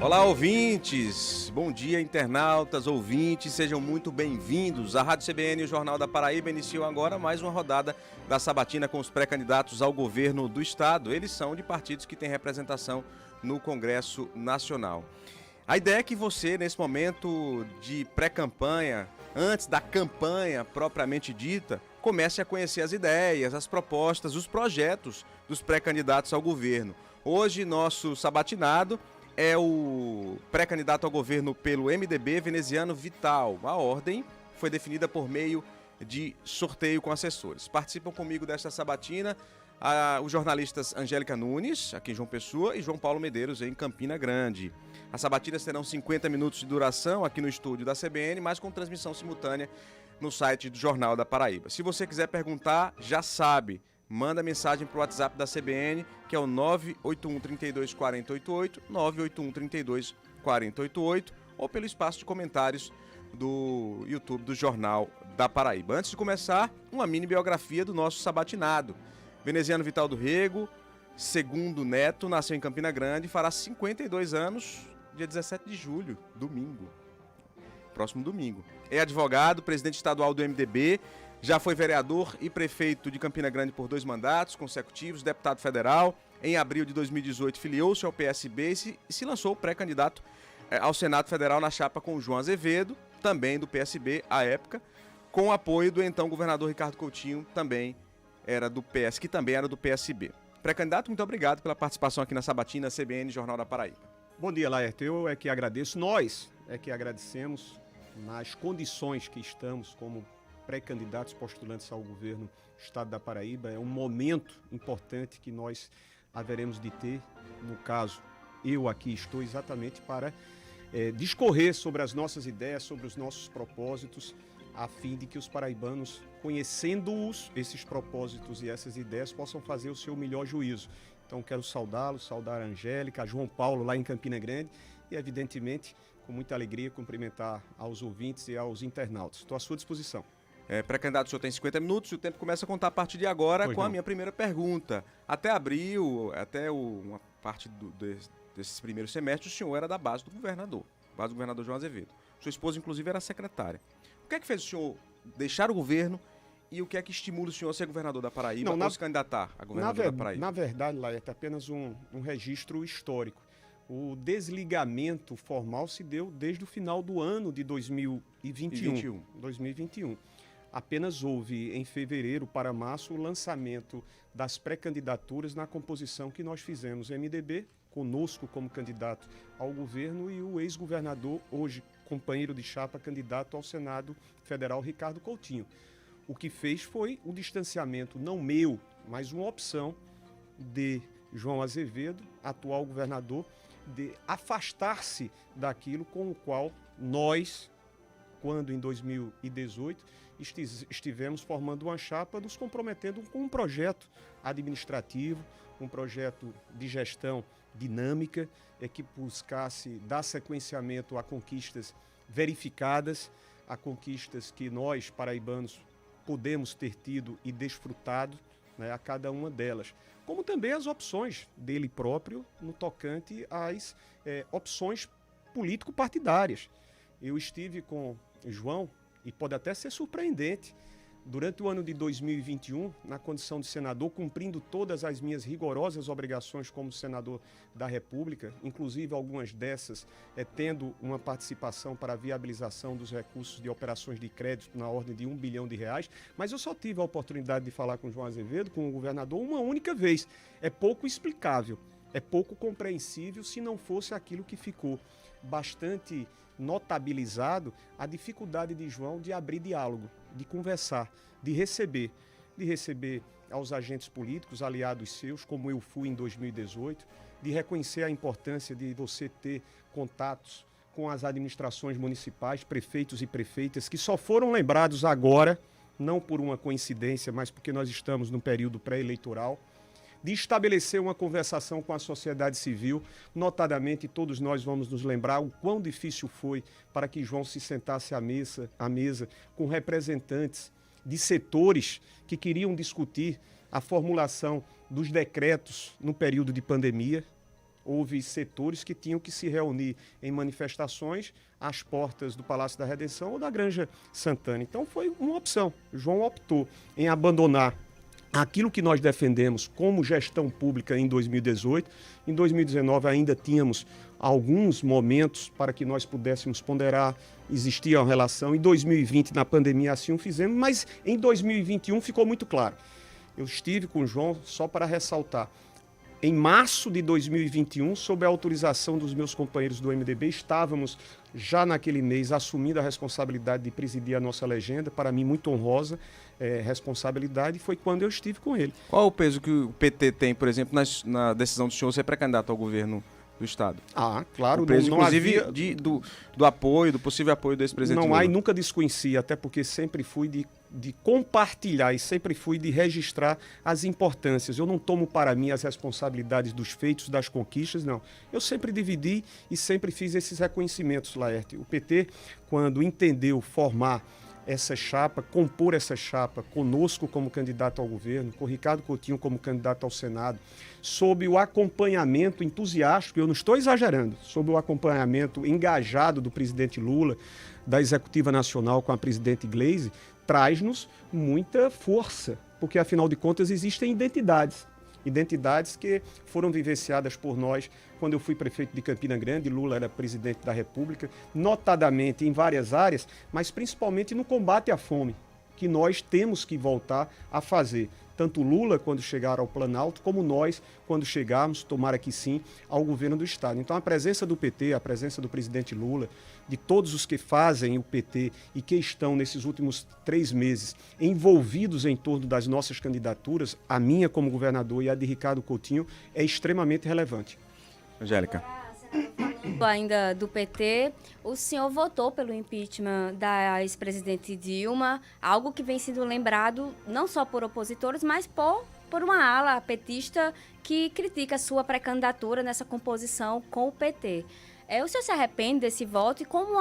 Olá, ouvintes! Bom dia, internautas, ouvintes, sejam muito bem-vindos. A Rádio CBN e o Jornal da Paraíba iniciam agora mais uma rodada da sabatina com os pré-candidatos ao governo do Estado. Eles são de partidos que têm representação no Congresso Nacional. A ideia é que você, nesse momento de pré-campanha, antes da campanha propriamente dita, comece a conhecer as ideias, as propostas, os projetos dos pré-candidatos ao governo. Hoje, nosso sabatinado é o pré-candidato ao governo pelo MDB, Veneziano Vital. A ordem foi definida por meio de sorteio com assessores. Participam comigo desta sabatina os jornalistas Angélica Nunes, aqui em João Pessoa, e João Paulo Medeiros, em Campina Grande. As sabatinas terão 50 minutos de duração aqui no estúdio da CBN, mas com transmissão simultânea no site do Jornal da Paraíba. Se você quiser perguntar, já sabe, manda mensagem para o WhatsApp da CBN, que é o 981 32 4088, 981 32 4088, ou pelo espaço de comentários do YouTube do Jornal da Paraíba. Antes de começar, uma mini biografia do nosso sabatinado. Veneziano Vital do Rego, segundo neto, nasceu em Campina Grande e fará 52 anos, dia 17 de julho, domingo. Próximo domingo. É advogado, presidente estadual do MDB, já foi vereador e prefeito de Campina Grande por 2 mandatos consecutivos, deputado federal. Em abril de 2018, filiou-se ao PSB e se lançou pré-candidato ao Senado Federal na chapa com o João Azevedo, também do PSB à época, com o apoio do então governador Ricardo Coutinho, que também era do PSB. Pré-candidato, muito obrigado pela participação aqui na sabatina CBN Jornal da Paraíba. Bom dia, Laerte. Eu é que agradeço, nós é que agradecemos nas condições que estamos como pré-candidatos postulantes ao governo do Estado da Paraíba. É um momento importante que nós haveremos de ter. No caso, eu aqui estou exatamente para discorrer sobre as nossas ideias, sobre os nossos propósitos, a fim de que os paraibanos, conhecendo-os, esses propósitos e essas ideias, possam fazer o seu melhor juízo. Então, quero saudá-los, saudar a Angélica, a João Paulo, lá em Campina Grande, e, evidentemente, com muita alegria, cumprimentar aos ouvintes e aos internautas. Estou à sua disposição. Pré-candidato, o senhor tem 50 minutos e o tempo começa a contar a partir de agora a minha primeira pergunta. Até abril, uma parte desses primeiros semestres, o senhor era da base do governador João Azevedo. Sua esposa, inclusive, era secretária. O que é que fez o senhor deixar o governo e o que é que estimula o senhor a ser governador da Paraíba ou se candidatar a governador da Paraíba? Na verdade, Laerte, é apenas um registro histórico. O desligamento formal se deu desde o final do ano de 2021. Apenas houve, em fevereiro para março, o lançamento das pré-candidaturas na composição que nós fizemos. MDB, conosco como candidato ao governo, e o ex-governador, hoje companheiro de chapa, candidato ao Senado Federal, Ricardo Coutinho. O que fez foi o distanciamento, não meu, mas uma opção de João Azevedo, atual governador, de afastar-se daquilo com o qual nós, quando em 2018, estivemos formando uma chapa, nos comprometendo com um projeto administrativo, um projeto de gestão dinâmica, que buscasse dar sequenciamento a conquistas verificadas, a conquistas que nós, paraibanos, podemos ter tido e desfrutado, né, a cada uma delas. Como também as opções dele próprio no tocante às opções político-partidárias. Eu estive com João, e pode até ser surpreendente, durante o ano de 2021, na condição de senador, cumprindo todas as minhas rigorosas obrigações como senador da República, inclusive algumas dessas tendo uma participação para a viabilização dos recursos de operações de crédito na ordem de R$1 bilhão, mas eu só tive a oportunidade de falar com João Azevedo, com o governador, uma única vez. É pouco explicável, é pouco compreensível se não fosse aquilo que ficou bastante notabilizado, a dificuldade de João de abrir diálogo, de conversar, de receber aos agentes políticos, aliados seus, como eu fui em 2018, de reconhecer a importância de você ter contatos com as administrações municipais, prefeitos e prefeitas, que só foram lembrados agora, não por uma coincidência, mas porque nós estamos num período pré-eleitoral, de estabelecer uma conversação com a sociedade civil. Notadamente, todos nós vamos nos lembrar o quão difícil foi para que João se sentasse à mesa com representantes de setores que queriam discutir a formulação dos decretos no período de pandemia. houve setores que tinham que se reunir em manifestações às portas do Palácio da Redenção ou da Granja Santana. Então foi uma opção. João optou em abandonar aquilo que nós defendemos como gestão pública em 2018. Em 2019 ainda tínhamos alguns momentos para que nós pudéssemos ponderar, existia uma relação. Em 2020, na pandemia, assim o fizemos, mas em 2021 ficou muito claro. Eu estive com o João, só para ressaltar, em março de 2021, sob a autorização dos meus companheiros do MDB, estávamos já naquele mês assumindo a responsabilidade de presidir a nossa legenda, para mim muito honrosa responsabilidade, e foi quando eu estive com ele. Qual o peso que o PT tem, por exemplo, na decisão do senhor ser pré-candidato ao governo do Estado? Claro. O peso, não inclusive, havia... do apoio, do possível apoio do ex-presidente Não Lula. há e nunca desconheci, até porque sempre fui de compartilhar e sempre fui de registrar as importâncias. Eu não tomo para mim as responsabilidades dos feitos, das conquistas, não. Eu sempre dividi e sempre fiz esses reconhecimentos, Laerte. O PT, quando entendeu formar essa chapa, compor essa chapa conosco como candidato ao governo, com Ricardo Coutinho como candidato ao Senado, sob o acompanhamento entusiástico, eu não estou exagerando, sob o acompanhamento engajado do presidente Lula, da Executiva Nacional com a presidente Gleisi, traz-nos muita força, porque afinal de contas existem identidades que foram vivenciadas por nós quando eu fui prefeito de Campina Grande, Lula era presidente da República, notadamente em várias áreas, mas principalmente no combate à fome, que nós temos que voltar a fazer. Tanto Lula, quando chegar ao Planalto, como nós, quando chegarmos, tomara que sim, ao governo do Estado. Então, a presença do PT, a presença do presidente Lula, de todos os que fazem o PT e que estão, nesses últimos 3 meses, envolvidos em torno das nossas candidaturas, a minha como governador e a de Ricardo Coutinho, é extremamente relevante. Angélica. Ainda do PT, o senhor votou pelo impeachment da ex-presidente Dilma, algo que vem sendo lembrado não só por opositores, mas por uma ala petista que critica a sua pré-candidatura nessa composição com o PT. O senhor se arrepende desse voto e como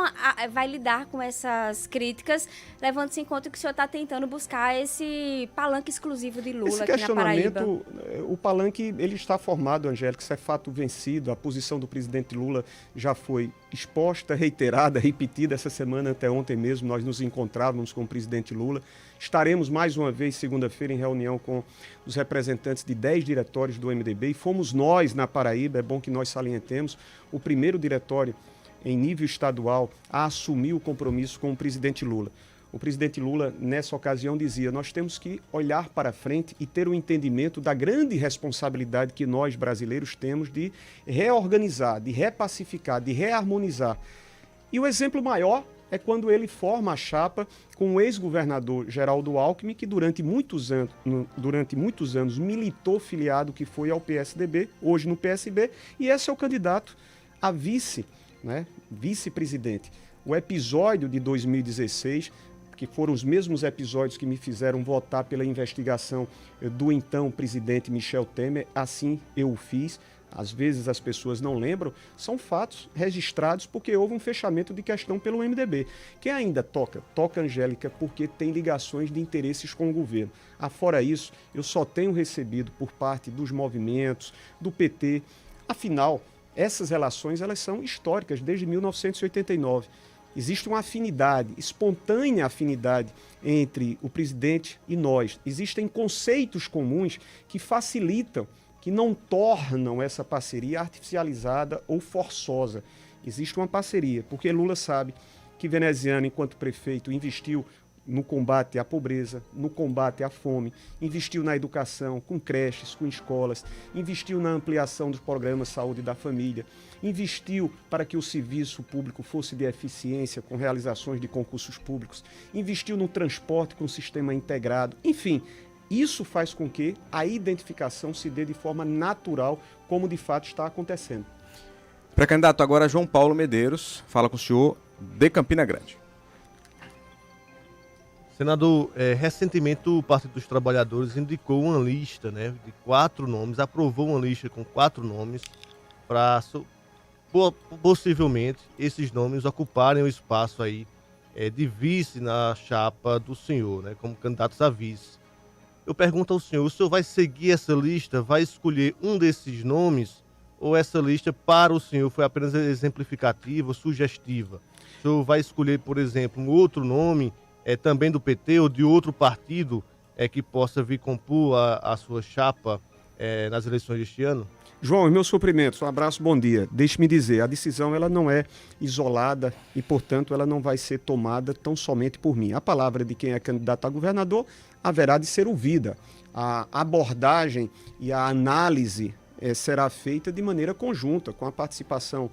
vai lidar com essas críticas, levando-se em conta que o senhor está tentando buscar esse palanque exclusivo de Lula aqui na Paraíba? O palanque ele está formado, Angélica, isso é fato vencido. A posição do presidente Lula já foi exposta, reiterada, repetida essa semana, até ontem mesmo nós nos encontrávamos com o presidente Lula. Estaremos mais uma vez segunda-feira em reunião com os representantes de 10 diretórios do MDB e fomos nós na Paraíba, é bom que nós salientemos, o primeiro diretório em nível estadual a assumir o compromisso com o presidente Lula. O presidente Lula, nessa ocasião, dizia: nós temos que olhar para frente e ter o entendimento da grande responsabilidade que nós, brasileiros, temos de reorganizar, de repacificar, de reharmonizar. E o exemplo maior é quando ele forma a chapa com o ex-governador Geraldo Alckmin, que durante muitos anos militou filiado, que foi ao PSDB, hoje no PSB, e esse é o candidato a vice-presidente. O episódio de 2016, que foram os mesmos episódios que me fizeram votar pela investigação do então presidente Michel Temer, assim eu o fiz. Às vezes as pessoas não lembram, são fatos registrados porque houve um fechamento de questão pelo MDB. Quem ainda toca Angélica, porque tem ligações de interesses com o governo. Afora isso, eu só tenho recebido por parte dos movimentos, do PT. Afinal, essas relações elas são históricas, desde 1989. Existe uma afinidade, espontânea afinidade entre o presidente e nós. Existem conceitos comuns que facilitam, que não tornam essa parceria artificializada ou forçosa. Existe uma parceria, porque Lula sabe que Veneziano, enquanto prefeito, investiu no combate à pobreza, no combate à fome, investiu na educação, com creches, com escolas, investiu na ampliação dos programas de saúde da família, investiu para que o serviço público fosse de eficiência, com realizações de concursos públicos, investiu no transporte com sistema integrado, enfim. Isso faz com que a identificação se dê de forma natural, como de fato está acontecendo. Pré-candidato agora João Paulo Medeiros, fala com o senhor de Campina Grande. Senador, recentemente o Partido dos Trabalhadores indicou uma lista, de 4 nomes, aprovou uma lista com 4 nomes para possivelmente esses nomes ocuparem o espaço aí de vice na chapa do senhor, como candidatos a vice. Eu pergunto ao senhor, o senhor vai seguir essa lista, vai escolher um desses nomes ou essa lista para o senhor foi apenas exemplificativa, sugestiva? O senhor vai escolher, por exemplo, um outro nome, também do PT ou de outro partido, que possa vir compor a sua chapa nas eleições deste ano? João, meus cumprimentos, um abraço, bom dia. Deixe-me dizer, a decisão ela não é isolada e, portanto, ela não vai ser tomada tão somente por mim. A palavra de quem é candidato a governador haverá de ser ouvida. A abordagem e a análise será feita de maneira conjunta, com a participação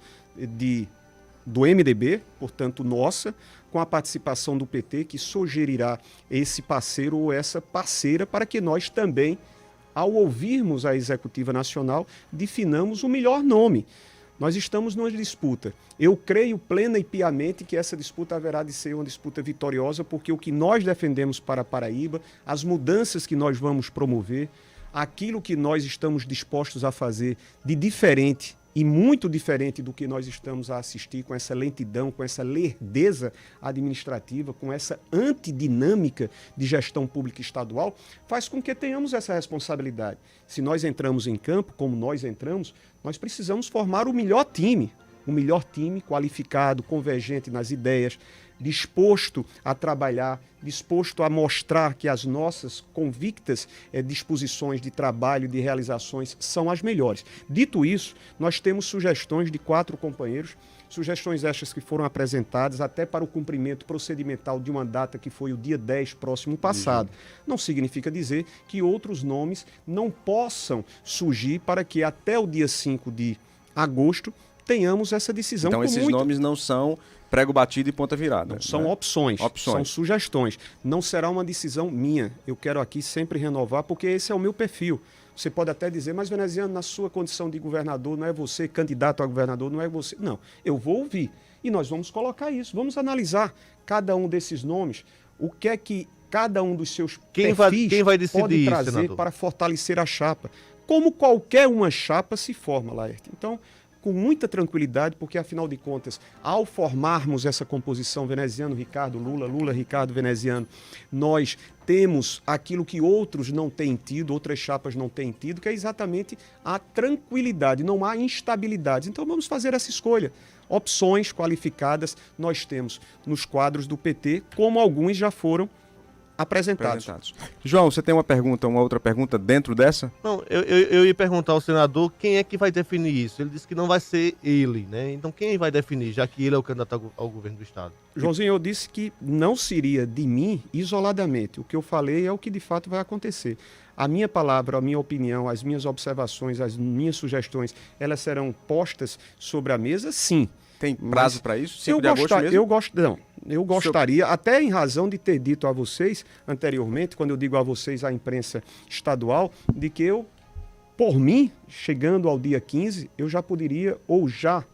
do MDB, portanto nossa, com a participação do PT, que sugerirá esse parceiro ou essa parceira para que nós também, ao ouvirmos a Executiva Nacional, definamos o melhor nome. Nós estamos numa disputa. Eu creio plena e piamente que essa disputa haverá de ser uma disputa vitoriosa, porque o que nós defendemos para a Paraíba, as mudanças que nós vamos promover, aquilo que nós estamos dispostos a fazer de diferente e muito diferente do que nós estamos a assistir, com essa lentidão, com essa lerdeza administrativa, com essa antidinâmica de gestão pública estadual, faz com que tenhamos essa responsabilidade. Se nós entramos em campo, como nós entramos, nós precisamos formar o melhor time qualificado, convergente nas ideias, disposto a trabalhar, disposto a mostrar que as nossas convictas disposições de trabalho, de realizações, são as melhores. Dito isso, nós temos sugestões de 4 companheiros, sugestões estas que foram apresentadas até para o cumprimento procedimental de uma data que foi o dia 10 próximo passado. Não significa dizer que outros nomes não possam surgir para que até o dia 5 de agosto tenhamos essa decisão. Então esses nomes não são prego batido e ponta virada. Não, são opções, são sugestões. Não será uma decisão minha. Eu quero aqui sempre renovar, porque esse é o meu perfil. Você pode até dizer, mas Veneziano, na sua condição de governador, não é você candidato a governador, não é você. Não, eu vou ouvir. E nós vamos colocar isso, vamos analisar cada um desses nomes, o que é que cada um dos seus perfis quem vai decidir pode trazer, senador, para fortalecer a chapa. Como qualquer uma chapa se forma, Laerte. Então, com muita tranquilidade, porque, afinal de contas, ao formarmos essa composição Veneziano, Ricardo, Lula, Lula, Ricardo, Veneziano, nós temos aquilo que outros não têm tido, outras chapas não têm tido, que é exatamente a tranquilidade, não há instabilidade. Então, vamos fazer essa escolha. Opções qualificadas nós temos nos quadros do PT, como alguns já foram apresentados. João, você tem uma outra pergunta dentro dessa? Não, eu ia perguntar ao senador quem é que vai definir isso. Ele disse que não vai ser ele, né? Então quem vai definir, já que ele é o candidato ao governo do estado? Joãozinho, eu disse que não seria de mim isoladamente. O que eu falei é o que de fato vai acontecer. A minha palavra, a minha opinião, as minhas observações, as minhas sugestões, elas serão postas sobre a mesa, sim. Tem prazo para isso? 5 de agosto mesmo? Eu gostaria, até em razão de ter dito a vocês anteriormente, quando eu digo a vocês, a imprensa estadual, de que eu, por mim, chegando ao dia 15, eu já poderia, ou já,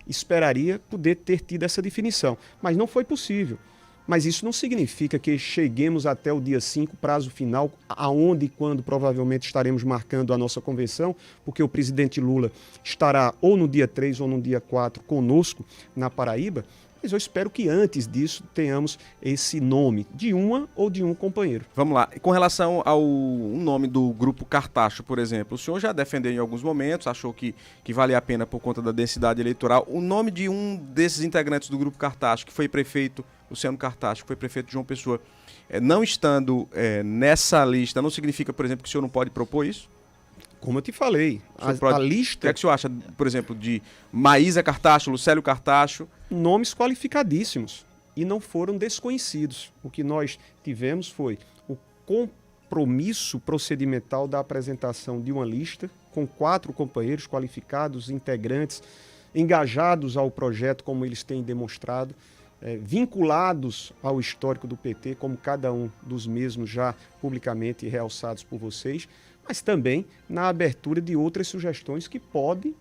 esperaria poder ter tido essa definição. Mas não foi possível. Mas isso não significa que cheguemos até o dia 5, prazo final, aonde e quando provavelmente estaremos marcando a nossa convenção, porque o presidente Lula estará ou no dia 3 ou no dia 4 conosco na Paraíba, mas eu espero que antes disso tenhamos esse nome de uma ou de um companheiro. Vamos lá. Com relação ao nome do Grupo Cartacho, por exemplo, o senhor já defendeu em alguns momentos, achou que valia a pena por conta da densidade eleitoral. O nome de um desses integrantes do Grupo Cartacho, que foi prefeito, Luciano Cartacho, que foi prefeito de João Pessoa, não estando nessa lista, não significa, por exemplo, que o senhor não pode propor isso? Como eu te falei, a lista... O que é que o senhor acha, por exemplo, de Maísa Cartacho, Lucélio Cartacho? Nomes qualificadíssimos e não foram desconhecidos. O que nós tivemos foi o compromisso procedimental da apresentação de uma lista com 4 companheiros qualificados, integrantes, engajados ao projeto como eles têm demonstrado, vinculados ao histórico do PT, como cada um dos mesmos já publicamente realçados por vocês, mas também na abertura de outras sugestões que podem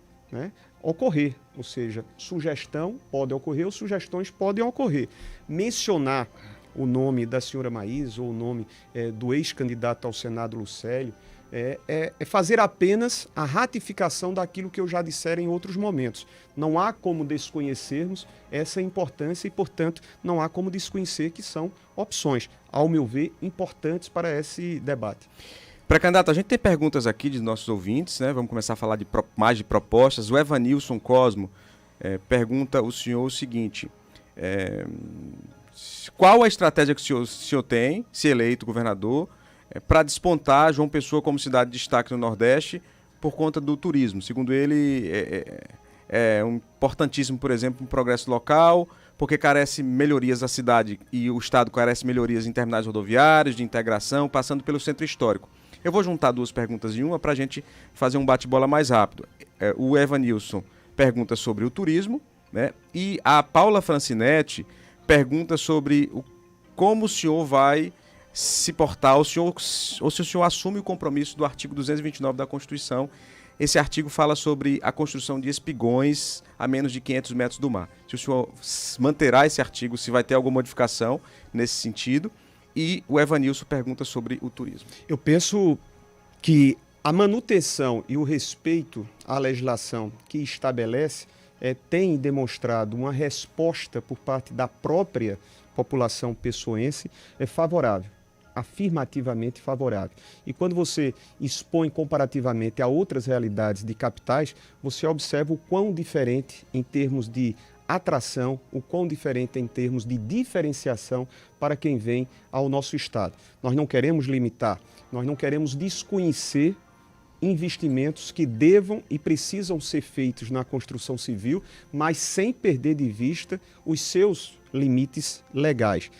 ocorrer, ou seja, sugestão pode ocorrer ou sugestões podem ocorrer. Mencionar o nome da senhora Maísa ou o nome do ex-candidato ao Senado Lucélio é fazer apenas a ratificação daquilo que eu já dissera em outros momentos. Não há como desconhecermos essa importância e, portanto, não há como desconhecer que são opções, ao meu ver, importantes para esse debate. Pré-candidato, a gente tem perguntas aqui de nossos ouvintes, né? Vamos começar a falar mais de propostas. O Evanilson Cosmo pergunta ao senhor o seguinte: qual a estratégia que o senhor tem, se eleito governador, para despontar João Pessoa como cidade de destaque no Nordeste por conta do turismo? Segundo ele, é importantíssimo, por exemplo, um progresso local, porque carece melhorias da cidade e o Estado carece melhorias em terminais rodoviários, de integração, passando pelo centro histórico. Eu vou juntar duas perguntas em uma para a gente fazer um bate-bola mais rápido. O Evanilson pergunta sobre o turismo, né? E a Paula Francinetti pergunta sobre como o senhor vai se portar, ou se o senhor assume o compromisso do artigo 229 da Constituição. Esse artigo fala sobre a construção de espigões a menos de 500 metros do mar. Se o senhor manterá esse artigo, se vai ter alguma modificação nesse sentido. E o Evanilson pergunta sobre o turismo. Eu penso que a manutenção e o respeito à legislação que estabelece tem demonstrado uma resposta por parte da própria população pessoense favorável, afirmativamente favorável. E quando você expõe comparativamente a outras realidades de capitais, você observa o quão diferente em termos de atração, o quão diferente em termos de diferenciação para quem vem ao nosso estado. Nós não queremos limitar, nós não queremos desconhecer investimentos que devam e precisam ser feitos na construção civil, mas sem perder de vista os seus limites legais.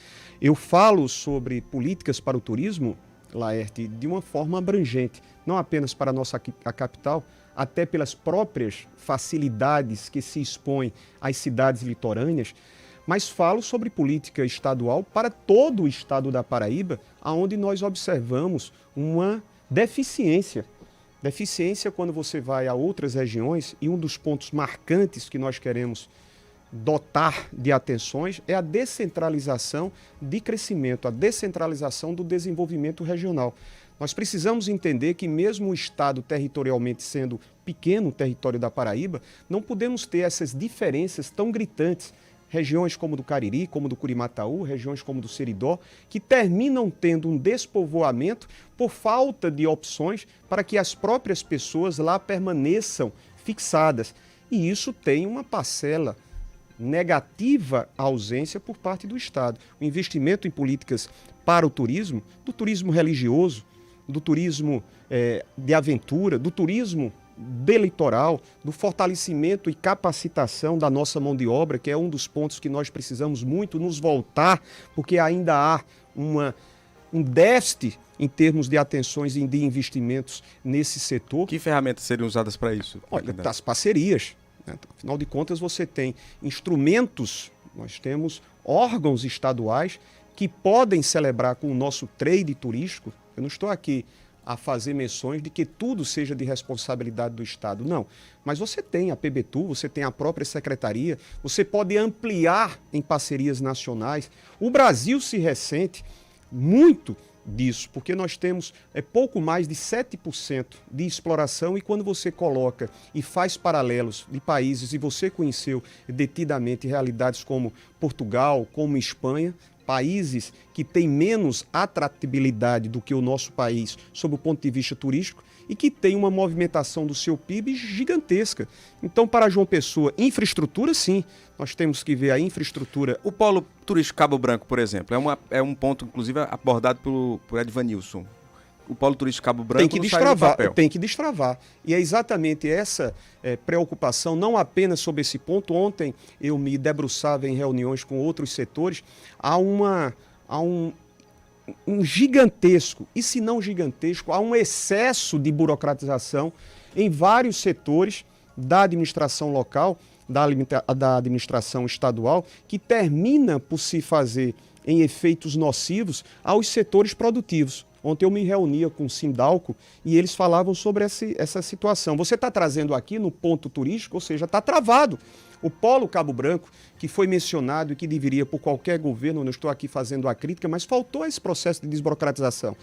Eu falo sobre políticas para o turismo, Laerte, de uma forma abrangente, não apenas para a capital, até pelas próprias facilidades que se expõem às cidades litorâneas, mas falo sobre política estadual para todo o estado da Paraíba, onde nós observamos uma deficiência. Deficiência quando você vai a outras regiões, e um dos pontos marcantes que nós queremos dotar de atenções é a descentralização de crescimento, a descentralização do desenvolvimento regional. Nós precisamos entender que mesmo o estado territorialmente sendo pequeno, o território da Paraíba, não podemos ter essas diferenças tão gritantes. Regiões como do Cariri, como do Curimataú, regiões como do Seridó, que terminam tendo um despovoamento por falta de opções para que as próprias pessoas lá permaneçam fixadas. E isso tem uma parcela negativa à ausência por parte do Estado. O investimento em políticas para o turismo, do turismo religioso, do turismo de aventura, do turismo de litoral, do fortalecimento e capacitação da nossa mão de obra, que é um dos pontos que nós precisamos muito nos voltar, porque ainda há um déficit em termos de atenções e de investimentos nesse setor. Que ferramentas seriam usadas para isso? Olha, das parcerias. Afinal de contas, você tem instrumentos, nós temos órgãos estaduais que podem celebrar com o nosso trade turístico. Eu não estou aqui a fazer menções de que tudo seja de responsabilidade do Estado, não. Mas você tem a PBTU, você tem a própria secretaria, você pode ampliar em parcerias nacionais. O Brasil se ressente muito disso, porque nós temos pouco mais de 7% de exploração, e quando você coloca e faz paralelos de países, e você conheceu detidamente realidades como Portugal, como Espanha, países que têm menos atratividade do que o nosso país sob o ponto de vista turístico e que tem uma movimentação do seu PIB gigantesca. Então, para João Pessoa, infraestrutura, sim, nós temos que ver a infraestrutura. O polo turístico Cabo Branco, por exemplo, é um ponto, inclusive, abordado por Evanilson. O polo turístico Cabo Branco tem que destravar. E é exatamente essa preocupação, não apenas sobre esse ponto. Ontem eu me debruçava em reuniões com outros setores. Há um gigantesco, e se não gigantesco, há um excesso de burocratização em vários setores da administração local, da administração estadual, que termina por se fazer em efeitos nocivos aos setores produtivos. Ontem eu me reunia com o Sindalco e eles falavam sobre essa situação. Você está trazendo aqui no ponto turístico, ou seja, está travado. O Polo Cabo Branco, que foi mencionado e que deveria por qualquer governo, não estou aqui fazendo a crítica, mas faltou esse processo de desburocratização.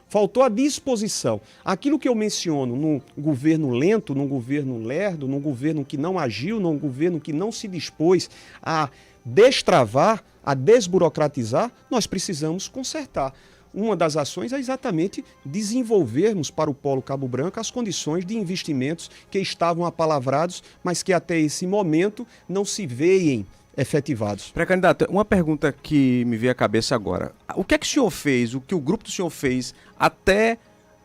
Faltou a disposição. Aquilo que eu menciono num governo lento, num governo lerdo, num governo que não agiu, num governo que não se dispôs a destravar, a desburocratizar, nós precisamos consertar. uma das ações é exatamente desenvolvermos para o Polo Cabo Branco as condições de investimentos que estavam apalavrados, mas que até esse momento não se veem efetivados. Pré-candidato, uma pergunta que me veio à cabeça agora. O que é que o senhor fez, o que o grupo do senhor fez até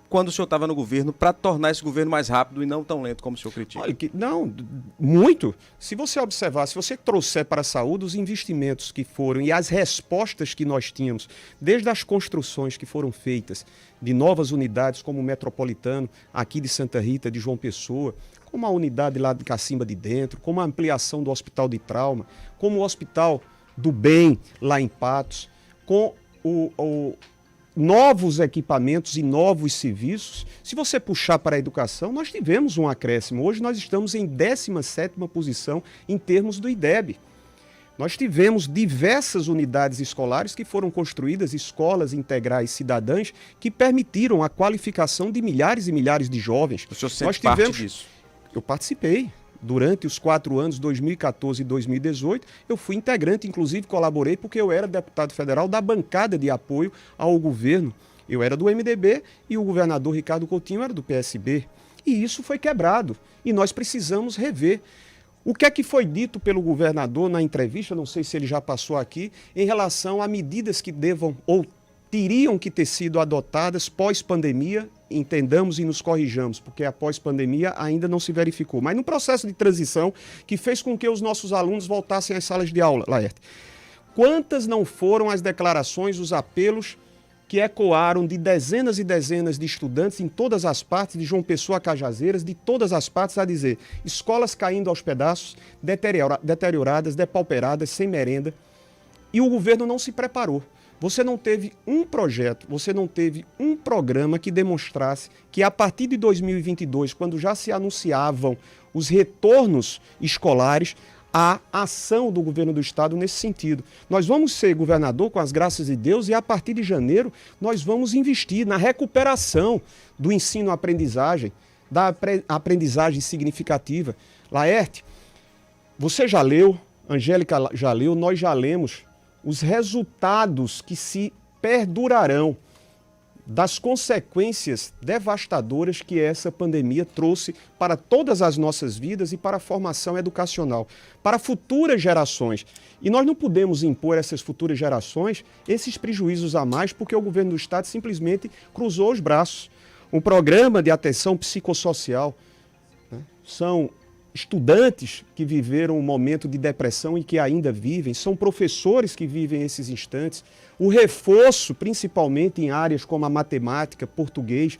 quando o senhor estava no governo para tornar esse governo mais rápido e não tão lento como o senhor critica? Olha, não, muito. Se você observar, se você trouxer para a saúde os investimentos que foram e as respostas que nós tínhamos, desde as construções que foram feitas de novas unidades como o Metropolitano, aqui de Santa Rita, de João Pessoa, como a unidade lá de Cacimba de Dentro, como a ampliação do Hospital de Trauma, como o Hospital do Bem lá em Patos, com novos equipamentos e novos serviços. Se você puxar para a educação, nós tivemos um acréscimo. Hoje nós estamos em 17ª posição em termos do IDEB. Nós tivemos diversas unidades escolares que foram construídas, escolas integrais cidadãs, que permitiram a qualificação de milhares e milhares de jovens. O senhor sente parte disso? Eu participei. Durante os 4 anos, 2014 e 2018, eu fui integrante, inclusive colaborei porque eu era deputado federal da bancada de apoio ao governo. Eu era do MDB e o governador Ricardo Coutinho era do PSB. E isso foi quebrado e nós precisamos rever. O que é que foi dito pelo governador na entrevista, não sei se ele já passou aqui, em relação a medidas que devam ou teriam que ter sido adotadas pós-pandemia, entendamos e nos corrijamos, porque a pós-pandemia ainda não se verificou. Mas no processo de transição que fez com que os nossos alunos voltassem às salas de aula, Laerte, quantas não foram as declarações, os apelos que ecoaram de dezenas e dezenas de estudantes em todas as partes, de João Pessoa a Cajazeiras, de todas as partes, a dizer escolas caindo aos pedaços, deterioradas, depauperadas, sem merenda, e o governo não se preparou. Você não teve um projeto, você não teve um programa que demonstrasse que a partir de 2022, quando já se anunciavam os retornos escolares, a ação do governo do estado nesse sentido. Nós vamos ser governador com as graças de Deus e a partir de janeiro nós vamos investir na recuperação do ensino-aprendizagem, da aprendizagem significativa. Laerte, você já leu, Angélica já leu, nós já lemos os resultados que se perdurarão das consequências devastadoras que essa pandemia trouxe para todas as nossas vidas e para a formação educacional, para futuras gerações. E nós não podemos impor a essas futuras gerações esses prejuízos a mais porque o governo do estado simplesmente cruzou os braços. Um programa de atenção psicossocial, né? São estudantes que viveram um momento de depressão e que ainda vivem, são professores que vivem esses instantes, o reforço, principalmente em áreas como a matemática, português.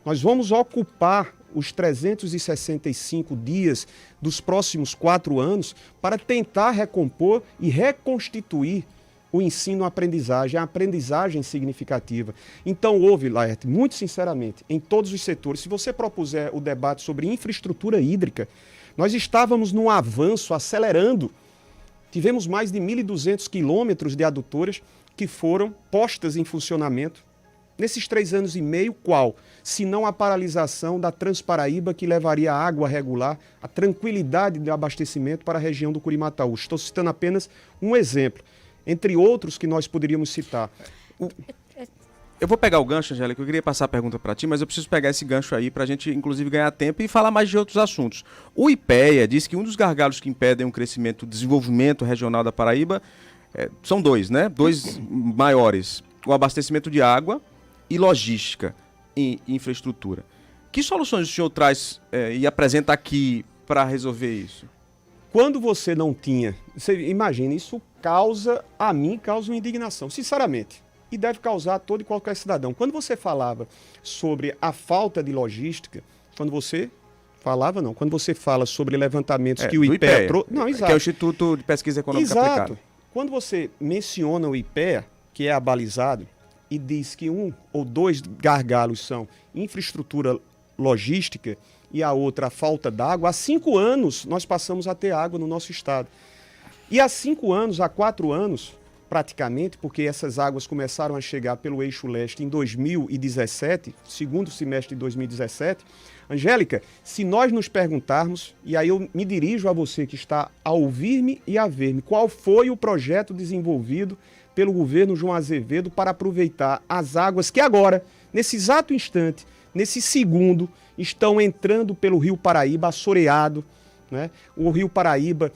Nós vamos ocupar os 365 dias dos próximos 4 anos para tentar recompor e reconstituir o ensino-aprendizagem, a aprendizagem significativa. Então houve, Laerte, muito sinceramente, em todos os setores, se você propuser o debate sobre infraestrutura hídrica, nós estávamos num avanço, acelerando. Tivemos mais de 1.200 quilômetros de adutoras que foram postas em funcionamento. Nesses 3 anos e meio, qual? Se não a paralisação da Transparaíba, que levaria água regular, a tranquilidade de abastecimento para a região do Curimataú. Estou citando apenas um exemplo, entre outros que nós poderíamos citar. Eu vou pegar o gancho, Angélica, eu queria passar a pergunta para ti, mas eu preciso pegar esse gancho aí para a gente, inclusive, ganhar tempo e falar mais de outros assuntos. O IPEA diz que um dos gargalos que impedem o crescimento, o desenvolvimento regional da Paraíba são 2, né? 2 maiores, o abastecimento de água e logística e infraestrutura. Que soluções o senhor traz e apresenta aqui para resolver isso? Quando você não tinha... Você imagina, isso causa uma indignação, sinceramente. E deve causar a todo e qualquer cidadão. Quando você falava sobre a falta de logística, quando você fala sobre levantamentos que o IPEA trouxe... Não, exato. Que é o Instituto de Pesquisa Econômica Aplicada. Exato. Quando você menciona o IPEA, que é abalizado, e diz que 1 ou 2 gargalos são infraestrutura logística e a outra a falta d'água, há 5 anos nós passamos a ter água no nosso estado. E há 5 anos, há 4 anos... praticamente, porque essas águas começaram a chegar pelo eixo leste em 2017, segundo semestre de 2017. Angélica, se nós nos perguntarmos, e aí eu me dirijo a você que está a ouvir-me e a ver-me, qual foi o projeto desenvolvido pelo governo João Azevedo para aproveitar as águas que agora, nesse exato instante, nesse segundo, estão entrando pelo Rio Paraíba assoreado, né? O Rio Paraíba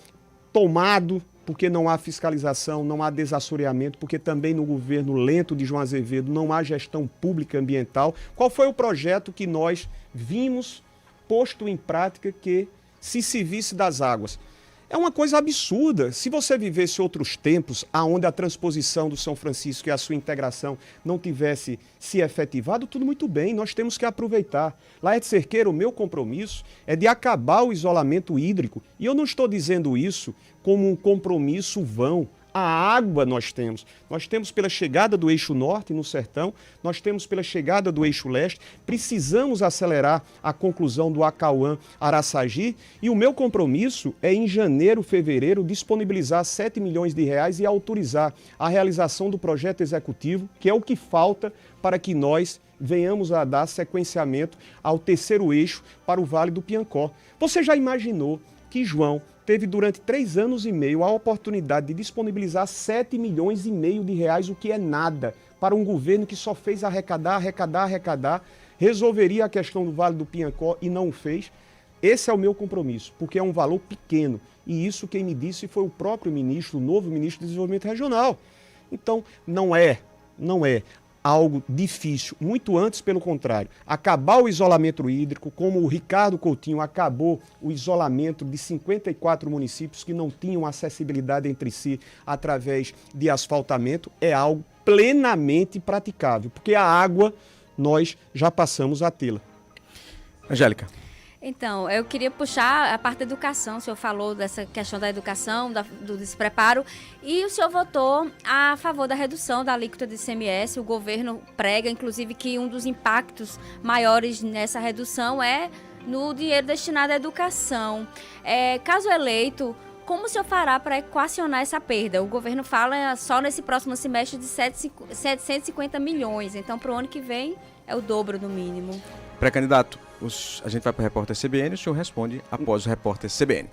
tomado porque não há fiscalização, não há desassoreamento, porque também no governo lento de João Azevedo não há gestão pública ambiental. Qual foi o projeto que nós vimos posto em prática que se servisse das águas? É uma coisa absurda. Se você vivesse outros tempos, onde a transposição do São Francisco e a sua integração não tivesse se efetivado, tudo muito bem, nós temos que aproveitar. Laerte Cerqueira, o meu compromisso é de acabar o isolamento hídrico. E eu não estou dizendo isso como um compromisso vão. A água nós temos. Nós temos pela chegada do eixo norte no sertão, nós temos pela chegada do eixo leste, precisamos acelerar a conclusão do Acauã-Araçagi e o meu compromisso é em janeiro, fevereiro, disponibilizar 7 milhões de reais e autorizar a realização do projeto executivo, que é o que falta para que nós venhamos a dar sequenciamento ao terceiro eixo para o Vale do Piancó. Você já imaginou que João teve durante 3 anos e meio a oportunidade de disponibilizar 7 milhões e meio de reais, o que é nada, para um governo que só fez arrecadar, resolveria a questão do Vale do Piancó e não o fez? Esse é o meu compromisso, porque é um valor pequeno. E isso quem me disse foi o próprio ministro, o novo ministro de Desenvolvimento Regional. Então, não é algo difícil, muito antes, pelo contrário. Acabar o isolamento hídrico, como o Ricardo Coutinho acabou o isolamento de 54 municípios que não tinham acessibilidade entre si através de asfaltamento, é algo plenamente praticável, porque a água nós já passamos a tê-la. Angélica. Então, eu queria puxar a parte da educação. O senhor falou dessa questão da educação, do despreparo, e o senhor votou a favor da redução da alíquota do ICMS. O governo prega, inclusive, que um dos impactos maiores nessa redução é no dinheiro destinado à educação. Caso eleito, como o senhor fará para equacionar essa perda? O governo fala só nesse próximo semestre de 750 milhões, então para o ano que vem é o dobro do mínimo. Pré-candidato, a gente vai para o repórter CBN e o senhor responde após o repórter CBN.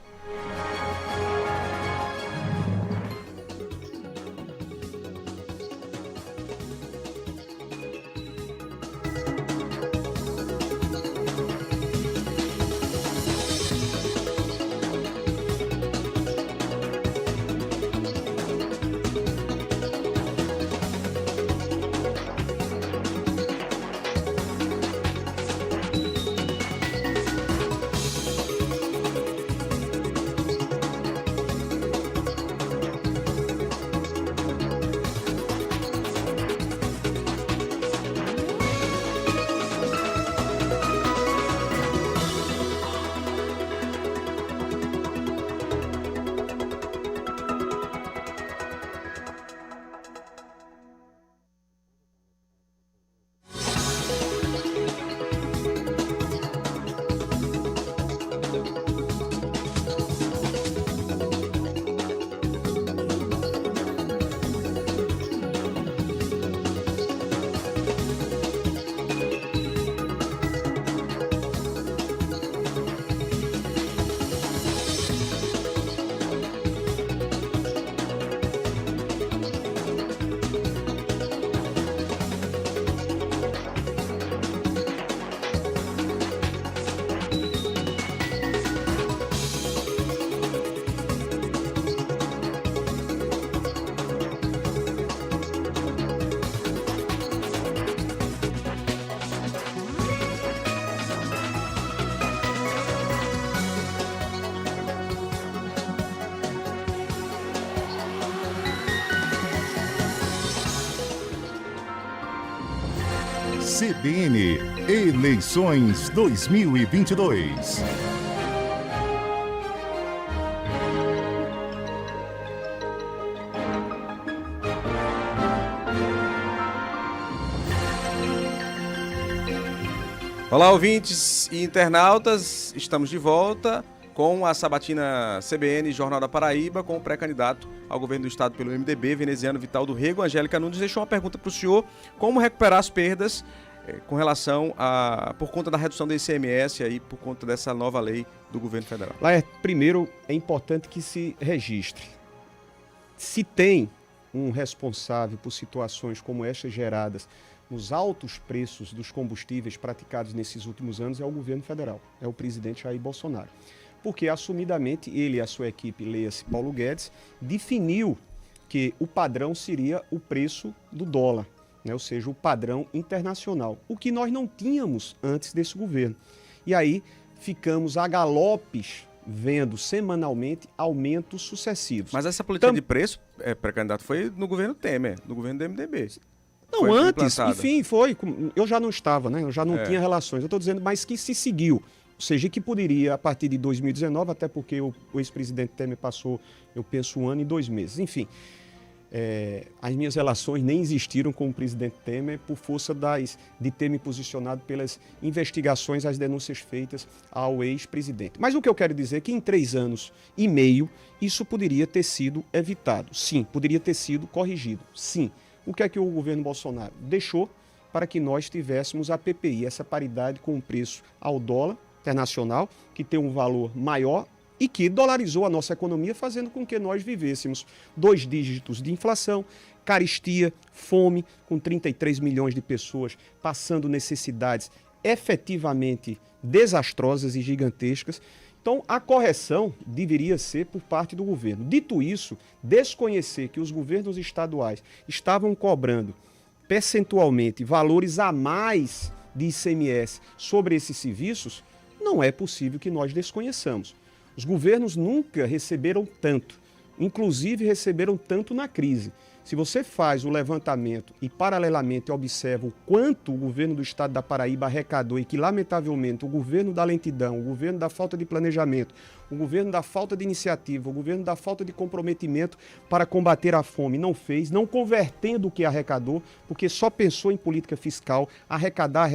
CBN Eleições 2022. Olá, ouvintes e internautas, estamos de volta com a sabatina CBN Jornal da Paraíba, com o pré-candidato ao governo do estado pelo MDB, veneziano Vital do Rego. Angélica Nunes deixou uma pergunta para o senhor: como recuperar as perdas com relação por conta da redução do ICMS, aí, por conta dessa nova lei do governo federal? Primeiro, é importante que se registre. Se tem um responsável por situações como estas geradas nos altos preços dos combustíveis praticados nesses últimos anos é o governo federal, é o presidente Jair Bolsonaro. Porque, assumidamente, ele e a sua equipe, leia-se Paulo Guedes, definiu que o padrão seria o preço do dólar, né? Ou seja, o padrão internacional, o que nós não tínhamos antes desse governo. E aí ficamos a galopes vendo semanalmente aumentos sucessivos. Mas essa política de preço, pré-candidato, foi no governo Temer, no governo do MDB. Não, foi antes, implantada. enfim, foi. Eu já não estava, né? Eu já não tinha relações. Eu estou dizendo, mas que se seguiu. Ou seja, que poderia, a partir de 2019, até porque o ex-presidente Temer passou, eu penso, 1 ano e 2 meses. Enfim, as minhas relações nem existiram com o presidente Temer por força de ter me posicionado pelas investigações, as denúncias feitas ao ex-presidente. Mas o que eu quero dizer é que em 3 anos e meio isso poderia ter sido evitado. Sim, poderia ter sido corrigido. Sim. O que é que o governo Bolsonaro deixou para que nós tivéssemos a PPI, essa paridade com o preço ao dólar internacional, que tem um valor maior e que dolarizou a nossa economia, fazendo com que nós vivêssemos 2 dígitos de inflação, carestia, fome, com 33 milhões de pessoas passando necessidades efetivamente desastrosas e gigantescas. Então, a correção deveria ser por parte do governo. Dito isso, desconhecer que os governos estaduais estavam cobrando percentualmente valores a mais de ICMS sobre esses serviços, não é possível que nós desconheçamos. Os governos nunca receberam tanto, inclusive receberam tanto na crise. Se você faz o levantamento e, paralelamente, observa o quanto o governo do estado da Paraíba arrecadou e que, lamentavelmente, o governo da lentidão, o governo da falta de planejamento, o governo da falta de iniciativa, o governo da falta de comprometimento para combater a fome não fez, não convertendo o que arrecadou, porque só pensou em política fiscal, arrecadar,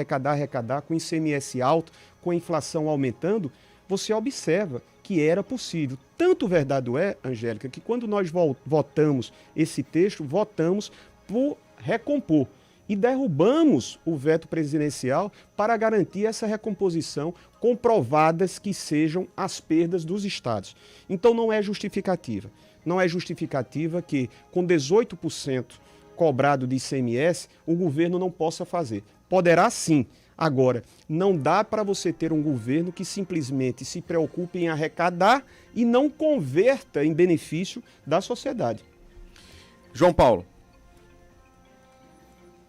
com ICMS alto, com a inflação aumentando, você observa que era possível. Tanto verdade é, Angélica, que quando nós votamos esse texto, votamos por recompor e derrubamos o veto presidencial para garantir essa recomposição, comprovadas que sejam as perdas dos estados. Então não é justificativa. Não é justificativa que com 18% cobrado de ICMS o governo não possa fazer. Poderá sim. Agora, não dá para você ter um governo que simplesmente se preocupe em arrecadar e não converta em benefício da sociedade. João Paulo.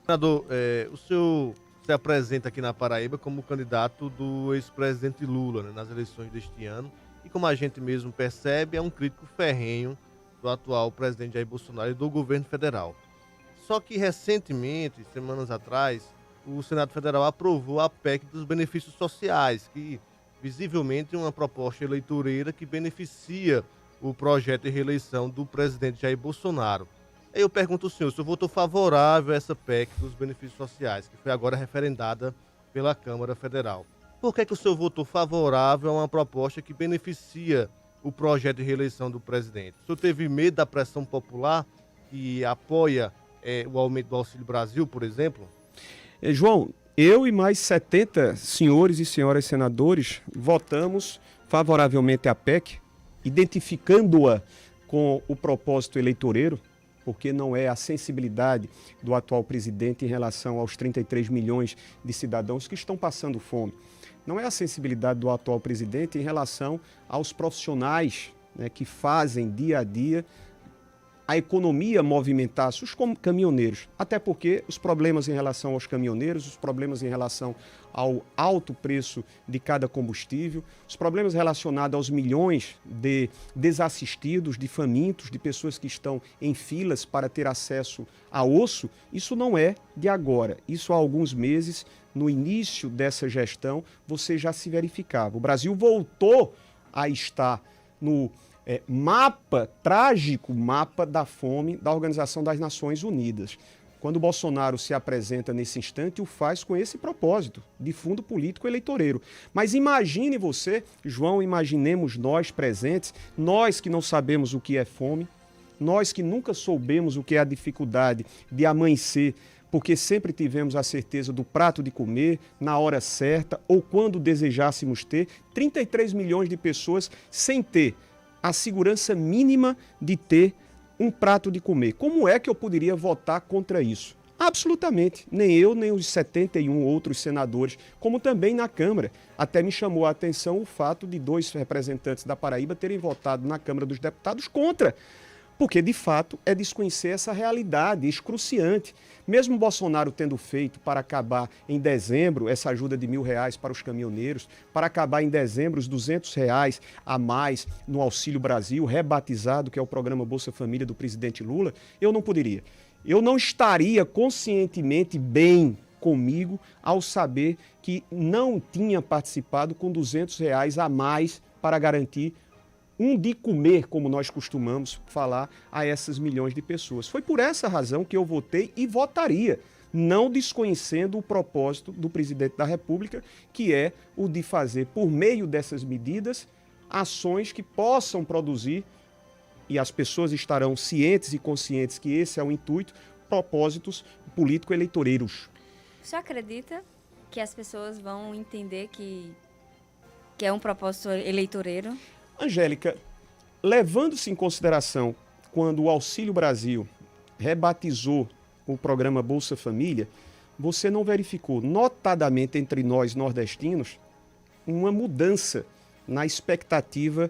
Senador, o senhor se apresenta aqui na Paraíba como candidato do ex-presidente Lula, né, nas eleições deste ano. E como a gente mesmo percebe, é um crítico ferrenho do atual presidente Jair Bolsonaro e do governo federal. Só que recentemente, semanas atrás, o Senado Federal aprovou a PEC dos benefícios sociais, que visivelmente é uma proposta eleitoreira que beneficia o projeto de reeleição do presidente Jair Bolsonaro. Aí eu pergunto ao senhor, o senhor votou favorável a essa PEC dos benefícios sociais, que foi agora referendada pela Câmara Federal. Por que o senhor votou favorável a uma proposta que beneficia o projeto de reeleição do presidente? O senhor teve medo da pressão popular que apoia o aumento do Auxílio Brasil, por exemplo? João, eu e mais 70 senhores e senhoras senadores votamos favoravelmente a PEC, identificando-a com o propósito eleitoreiro, porque não é a sensibilidade do atual presidente em relação aos 33 milhões de cidadãos que estão passando fome. Não é a sensibilidade do atual presidente em relação aos profissionais, né, que fazem dia a dia a economia movimentar-se, os caminhoneiros, até porque os problemas em relação aos caminhoneiros, os problemas em relação ao alto preço de cada combustível, os problemas relacionados aos milhões de desassistidos, de famintos, de pessoas que estão em filas para ter acesso a osso, isso não é de agora. Isso há alguns meses, no início dessa gestão, você já se verificava. O Brasil voltou a estar no trágico mapa da fome da Organização das Nações Unidas. Quando o Bolsonaro se apresenta nesse instante, o faz com esse propósito, de fundo político eleitoreiro. Mas imagine você, João, imaginemos nós presentes, nós que não sabemos o que é fome, nós que nunca soubemos o que é a dificuldade de amanhecer, porque sempre tivemos a certeza do prato de comer, na hora certa, ou quando desejássemos ter, 33 milhões de pessoas sem ter a segurança mínima de ter um prato de comer. Como é que eu poderia votar contra isso? Absolutamente. Nem eu, nem os 71 outros senadores, como também na Câmara. Até me chamou a atenção o fato de 2 representantes da Paraíba terem votado na Câmara dos Deputados contra. Porque, de fato, é desconhecer essa realidade excruciante. Mesmo Bolsonaro tendo feito para acabar em dezembro essa ajuda de R$1.000 para os caminhoneiros, para acabar em dezembro os R$200 a mais no Auxílio Brasil, rebatizado, que é o programa Bolsa Família do presidente Lula, eu não poderia. Eu não estaria conscientemente bem comigo ao saber que não tinha participado com R$200 a mais para garantir um de comer, como nós costumamos falar, a essas milhões de pessoas. Foi por essa razão que eu votei e votaria, não desconhecendo o propósito do presidente da República, que é o de fazer, por meio dessas medidas, ações que possam produzir, e as pessoas estarão cientes e conscientes que esse é o intuito, propósitos político-eleitoreiros. Você acredita que as pessoas vão entender que é um propósito eleitoreiro? Angélica, levando-se em consideração quando o Auxílio Brasil rebatizou o programa Bolsa Família, você não verificou, notadamente entre nós nordestinos, uma mudança na expectativa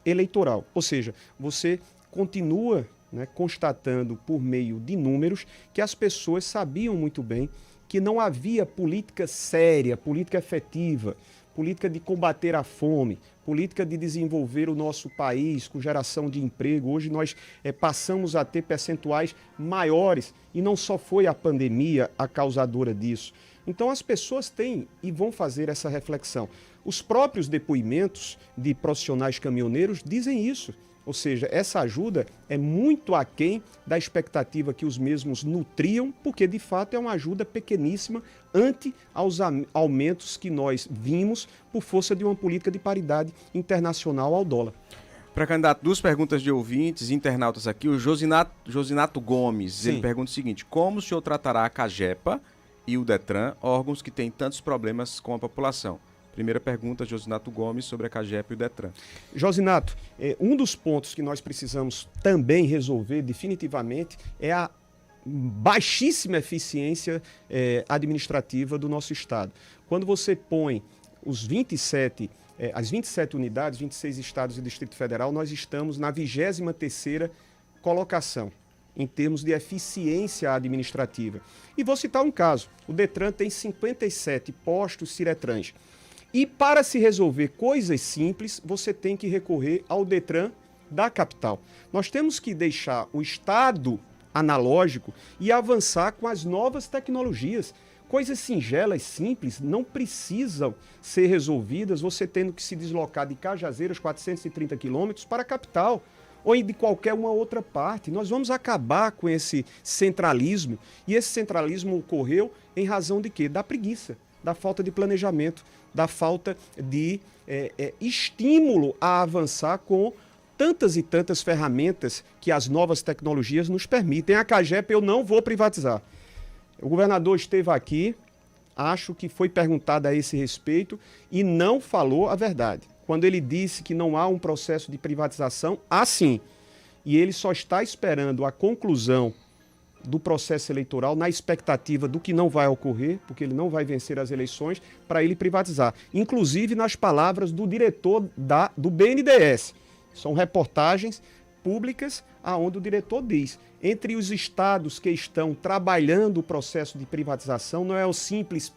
eleitoral. Ou seja, você continua, constatando por meio de números que as pessoas sabiam muito bem que não havia política séria, política efetiva, política de combater a fome, política de desenvolver o nosso país com geração de emprego. Hoje nós passamos a ter percentuais maiores e não só foi a pandemia a causadora disso. Então as pessoas têm e vão fazer essa reflexão. Os próprios depoimentos de profissionais caminhoneiros dizem isso. Ou seja, essa ajuda é muito aquém da expectativa que os mesmos nutriam, porque de fato é uma ajuda pequeníssima ante aos aumentos que nós vimos por força de uma política de paridade internacional ao dólar. Pré-candidato, 2 perguntas de ouvintes, internautas aqui. O Josinato Gomes, Sim. Ele pergunta o seguinte: como o senhor tratará a CAGEPA e o DETRAN, órgãos que têm tantos problemas com a população? Primeira pergunta, Josinato Gomes, sobre a CAGEPA e o DETRAN. Josinato, um dos pontos que nós precisamos também resolver definitivamente é a baixíssima eficiência administrativa do nosso Estado. Quando você põe as 27 unidades, 26 estados e Distrito Federal, nós estamos na 23ª colocação em termos de eficiência administrativa. E vou citar um caso. O DETRAN tem 57 postos Ciretrans. E para se resolver coisas simples, você tem que recorrer ao DETRAN da capital. Nós temos que deixar o Estado analógico e avançar com as novas tecnologias. Coisas singelas, simples, não precisam ser resolvidas você tendo que se deslocar de Cajazeiras, 430 quilômetros, para a capital ou de qualquer uma outra parte. Nós vamos acabar com esse centralismo, e esse centralismo ocorreu em razão de quê? Da preguiça, da falta de planejamento, da falta de estímulo a avançar com tantas e tantas ferramentas que as novas tecnologias nos permitem. A CAGEPA eu não vou privatizar. O governador esteve aqui, acho que foi perguntado a esse respeito e não falou a verdade. Quando ele disse que não há um processo de privatização, há sim. E ele só está esperando a conclusão do processo eleitoral na expectativa do que não vai ocorrer, porque ele não vai vencer as eleições, para ele privatizar. Inclusive nas palavras do diretor do BNDES. São reportagens públicas aonde o diretor diz: entre os estados que estão trabalhando o processo de privatização, não é o simples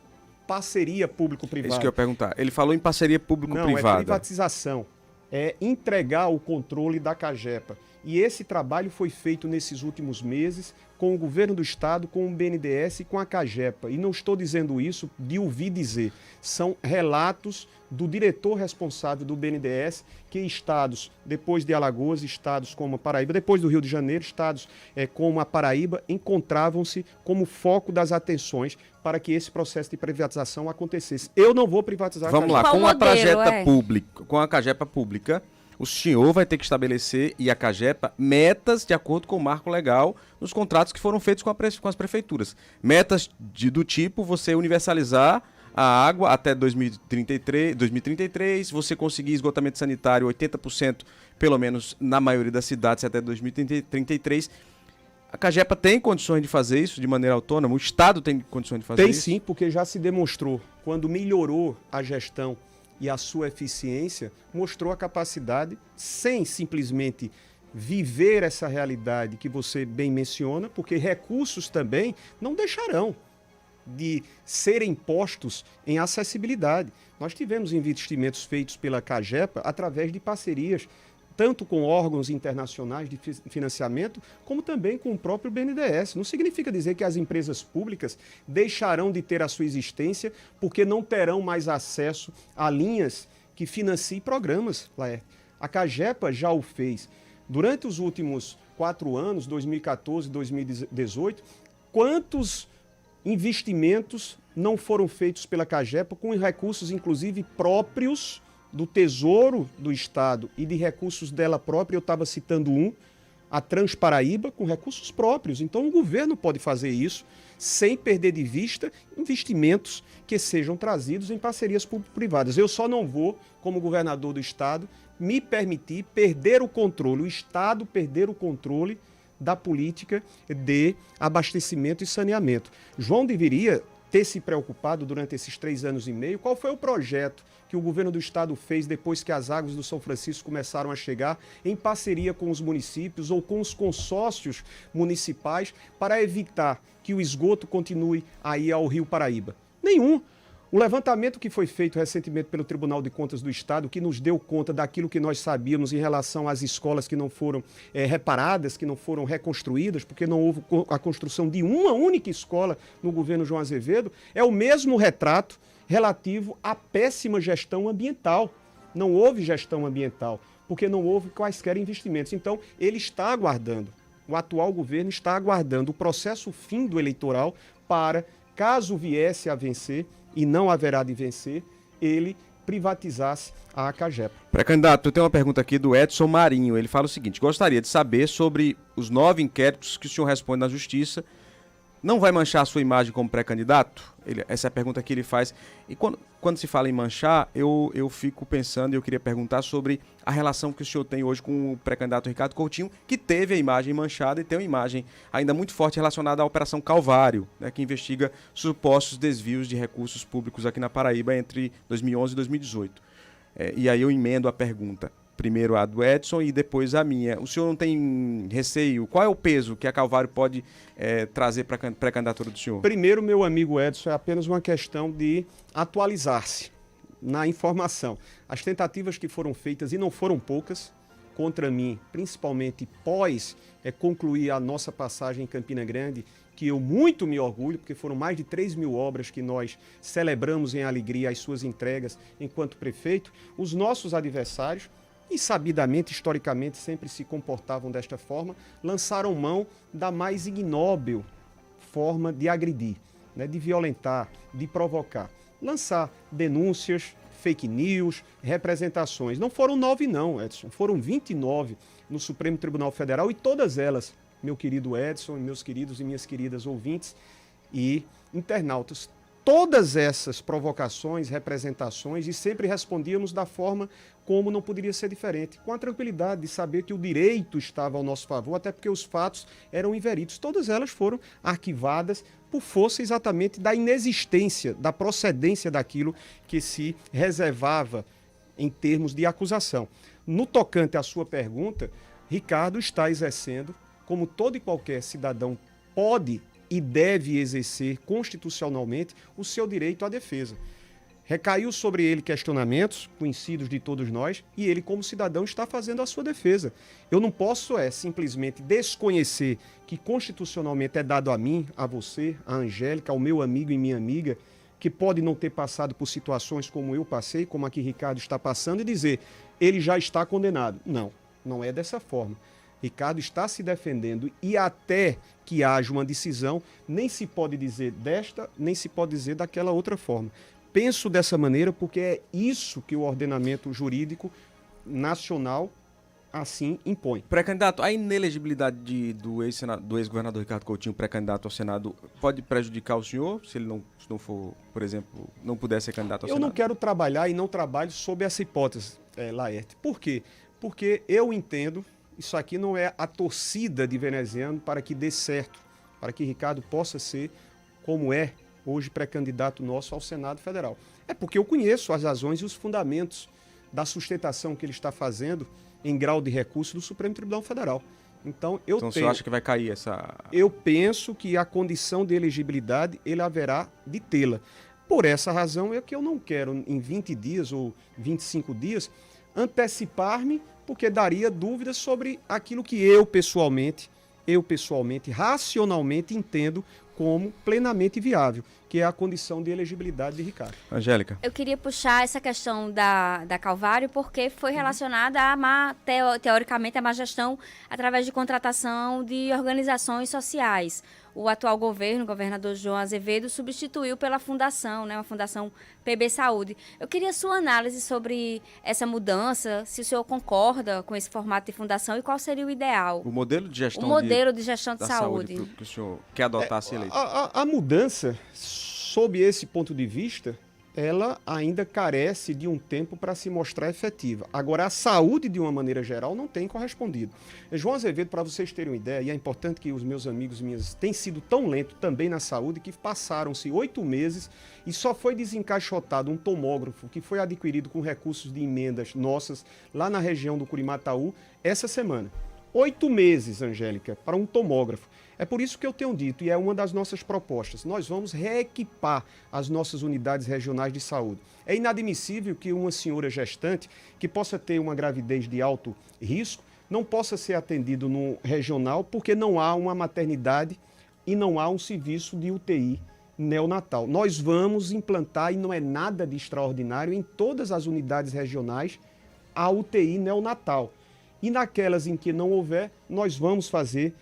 parceria público-privada. Isso que eu ia perguntar. Ele falou em parceria público-privada. Não, é privatização. É entregar o controle da CAGEPA. E esse trabalho foi feito nesses últimos meses com o governo do estado, com o BNDES e com a CAGEPA. E não estou dizendo isso de ouvir dizer. São relatos do diretor responsável do BNDES que estados, depois de Alagoas, estados como a Paraíba, depois do Rio de Janeiro, estados como a Paraíba, encontravam-se como foco das atenções para que esse processo de privatização acontecesse. Eu não vou privatizar Vamos a CAGEPA. lá, Qual com a modelo, CAGEPA pública, com a CAGEPA pública, o senhor vai ter que estabelecer, e a CAGEPA, metas de acordo com o marco legal nos contratos que foram feitos com as prefeituras. Metas do tipo você universalizar a água até 2033, você conseguir esgotamento sanitário 80%, pelo menos na maioria das cidades, até 2033. A Cagepa tem condições de fazer isso de maneira autônoma? O Estado tem condições de fazer isso? Tem sim, porque já se demonstrou, quando melhorou a gestão e a sua eficiência, mostrou a capacidade, sem simplesmente viver essa realidade que você bem menciona, porque recursos também não deixarão de serem postos em acessibilidade. Nós tivemos investimentos feitos pela Cagepa através de parcerias, tanto com órgãos internacionais de financiamento, como também com o próprio BNDES. Não significa dizer que as empresas públicas deixarão de ter a sua existência porque não terão mais acesso a linhas que financiem programas, Laerte. A Cagepa já o fez. Durante os últimos 4 anos, 2014 e 2018, quantos investimentos não foram feitos pela Cagepa com recursos, inclusive, próprios do Tesouro do Estado e de recursos dela própria? Eu estava citando a Transparaíba, com recursos próprios. Então, o governo pode fazer isso sem perder de vista investimentos que sejam trazidos em parcerias público-privadas. Eu só não vou, como governador do Estado, me permitir perder o controle, o Estado perder o controle da política de abastecimento e saneamento. João deveria ter se preocupado durante esses 3 anos e meio. Qual foi o projeto que o governo do Estado fez depois que as águas do São Francisco começaram a chegar, em parceria com os municípios ou com os consórcios municipais, para evitar que o esgoto continue a ir ao Rio Paraíba? Nenhum. O levantamento que foi feito recentemente pelo Tribunal de Contas do Estado, que nos deu conta daquilo que nós sabíamos em relação às escolas que não foram reparadas, que não foram reconstruídas, porque não houve a construção de uma única escola no governo João Azevedo, é o mesmo retrato relativo à péssima gestão ambiental. Não houve gestão ambiental, porque não houve quaisquer investimentos. Então, ele está aguardando, o atual governo está aguardando o processo fim do eleitoral para, caso viesse a vencer, e não haverá de vencer, ele privatizasse a Cagepa. Pré-candidato, eu tenho uma pergunta aqui do Edson Marinho. Ele fala o seguinte: gostaria de saber sobre os 9 inquéritos que o senhor responde na Justiça. Não vai manchar a sua imagem como pré-candidato? Essa é a pergunta que ele faz. E quando se fala em manchar, eu fico pensando, e eu queria perguntar sobre a relação que o senhor tem hoje com o pré-candidato Ricardo Coutinho, que teve a imagem manchada e tem uma imagem ainda muito forte relacionada à Operação Calvário, né, que investiga supostos desvios de recursos públicos aqui na Paraíba entre 2011 e 2018. E aí eu emendo a pergunta. Primeiro a do Edson e depois a minha. O senhor não tem receio? Qual é o peso que a Calvário pode trazer para a pré-candidatura do senhor? Primeiro, meu amigo Edson, é apenas uma questão de atualizar-se na informação. As tentativas que foram feitas, e não foram poucas, contra mim, principalmente pós concluir a nossa passagem em Campina Grande, que eu muito me orgulho, porque foram mais de 3.000 obras que nós celebramos em alegria as suas entregas enquanto prefeito. Os nossos adversários, e sabidamente, historicamente, sempre se comportavam desta forma, lançaram mão da mais ignóbil forma de agredir, né, de violentar, de provocar. Lançar denúncias, fake news, representações. Não foram 9 não, Edson, foram 29 no Supremo Tribunal Federal, e todas elas, meu querido Edson, meus queridos e minhas queridas ouvintes e internautas, todas essas provocações, representações, e sempre respondíamos da forma como não poderia ser diferente, com a tranquilidade de saber que o direito estava ao nosso favor, até porque os fatos eram inverídicos. Todas elas foram arquivadas por força exatamente da inexistência, da procedência daquilo que se reservava em termos de acusação. No tocante à sua pergunta, Ricardo está exercendo, como todo e qualquer cidadão pode e deve exercer constitucionalmente, o seu direito à defesa. Recaiu sobre ele questionamentos, conhecidos de todos nós, e ele, como cidadão, está fazendo a sua defesa. Eu não posso simplesmente desconhecer que constitucionalmente é dado a mim, a você, a Angélica, ao meu amigo e minha amiga, que pode não ter passado por situações como eu passei, como a que Ricardo está passando, e dizer, ele já está condenado. Não, não é dessa forma. Ricardo está se defendendo, e até que haja uma decisão, nem se pode dizer desta, nem se pode dizer daquela outra forma. Penso dessa maneira porque é isso que o ordenamento jurídico nacional assim impõe. Pré-candidato, a inelegibilidade do ex-governador Ricardo Coutinho, pré-candidato ao Senado, pode prejudicar o senhor, se ele não for, por exemplo, não puder ser candidato ao Eu Senado? não quero trabalhar e não trabalho sob essa hipótese, Laerte. Por quê? Porque eu entendo, isso aqui não é a torcida de veneziano para que dê certo, para que Ricardo possa ser, como é hoje, pré-candidato nosso ao Senado Federal. É porque eu conheço as razões e os fundamentos da sustentação que ele está fazendo em grau de recurso do Supremo Tribunal Federal. Então, Então o senhor acha que vai cair essa... eu penso que a condição de elegibilidade ele haverá de tê-la. Por essa razão é que eu não quero, em 20 dias ou 25 dias, antecipar-me, porque daria dúvidas sobre aquilo que eu pessoalmente, racionalmente entendo como plenamente viável, que é a condição de elegibilidade de Ricardo. Angélica. Eu queria puxar essa questão da Calvário, porque foi relacionada teoricamente, à má gestão através de contratação de organizações sociais. O atual governo, o governador João Azevedo, substituiu pela fundação, né, uma fundação PB Saúde. Eu queria sua análise sobre essa mudança, se o senhor concorda com esse formato de fundação e qual seria o ideal. O modelo de gestão, de gestão de da saúde. que o senhor quer adotar se eleito. A mudança, sob esse ponto de vista, ela ainda carece de um tempo para se mostrar efetiva. Agora, a saúde, de uma maneira geral, não tem correspondido. João Azevedo, para vocês terem uma ideia, e é importante que os meus amigos e minhas têm sido tão lentos também na saúde, que passaram-se 8 meses e só foi desencaixotado um tomógrafo que foi adquirido com recursos de emendas nossas lá na região do Curimataú essa semana. 8 meses, Angélica, para um tomógrafo. É por isso que eu tenho dito, e é uma das nossas propostas, nós vamos reequipar as nossas unidades regionais de saúde. É inadmissível que uma senhora gestante, que possa ter uma gravidez de alto risco, não possa ser atendido no regional porque não há uma maternidade e não há um serviço de UTI neonatal. Nós vamos implantar, e não é nada de extraordinário, em todas as unidades regionais, a UTI neonatal. E naquelas em que não houver, nós vamos fazer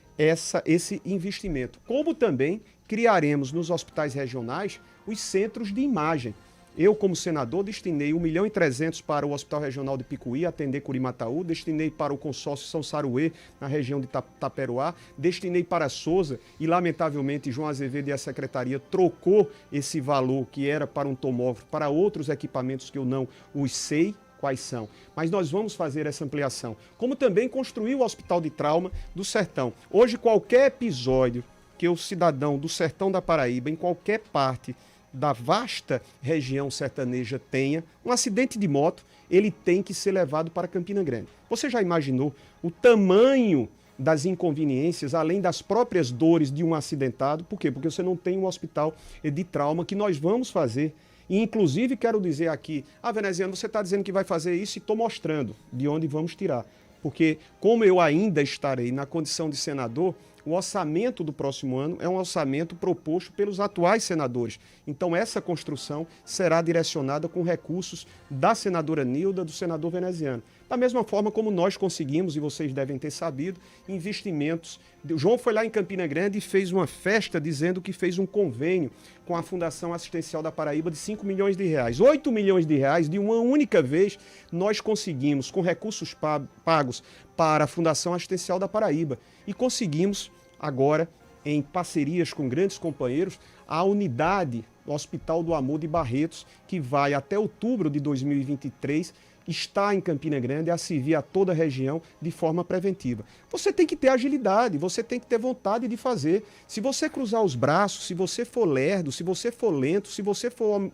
esse investimento. Como também criaremos nos hospitais regionais os centros de imagem. Eu, como senador, destinei 1.300.000 para o Hospital Regional de Picuí, atender Curimataú, destinei para o consórcio São Saruê, na região de Taperoá, destinei para Sousa e, lamentavelmente, João Azevedo e a Secretaria trocou esse valor que era para um tomógrafo para outros equipamentos que eu não os sei quais são. Mas nós vamos fazer essa ampliação. Como também construir o Hospital de Trauma do Sertão. Hoje, qualquer episódio que o cidadão do Sertão da Paraíba, em qualquer parte da vasta região sertaneja tenha, um acidente de moto, ele tem que ser levado para Campina Grande. Você já imaginou o tamanho das inconveniências, além das próprias dores de um acidentado? Por quê? Porque você não tem um hospital de trauma que nós vamos fazer. E, inclusive, quero dizer aqui, veneziano, você está dizendo que vai fazer isso e estou mostrando de onde vamos tirar. Porque, como eu ainda estarei na condição de senador, o orçamento do próximo ano é um orçamento proposto pelos atuais senadores. Então, essa construção será direcionada com recursos da senadora Nilda, do senador veneziano. Da mesma forma como nós conseguimos, e vocês devem ter sabido, investimentos. O João foi lá em Campina Grande e fez uma festa dizendo que fez um convênio com a Fundação Assistencial da Paraíba de 5 milhões de reais. 8 milhões de reais, de uma única vez, nós conseguimos, com recursos pagos para a Fundação Assistencial da Paraíba. E conseguimos, agora, em parcerias com grandes companheiros, a unidade do Hospital do Amor de Barretos, que vai até outubro de 2023, está em Campina Grande a servir a toda a região de forma preventiva. Você tem que ter agilidade, você tem que ter vontade de fazer. Se você cruzar os braços, se você for lerdo, se você for lento, se você for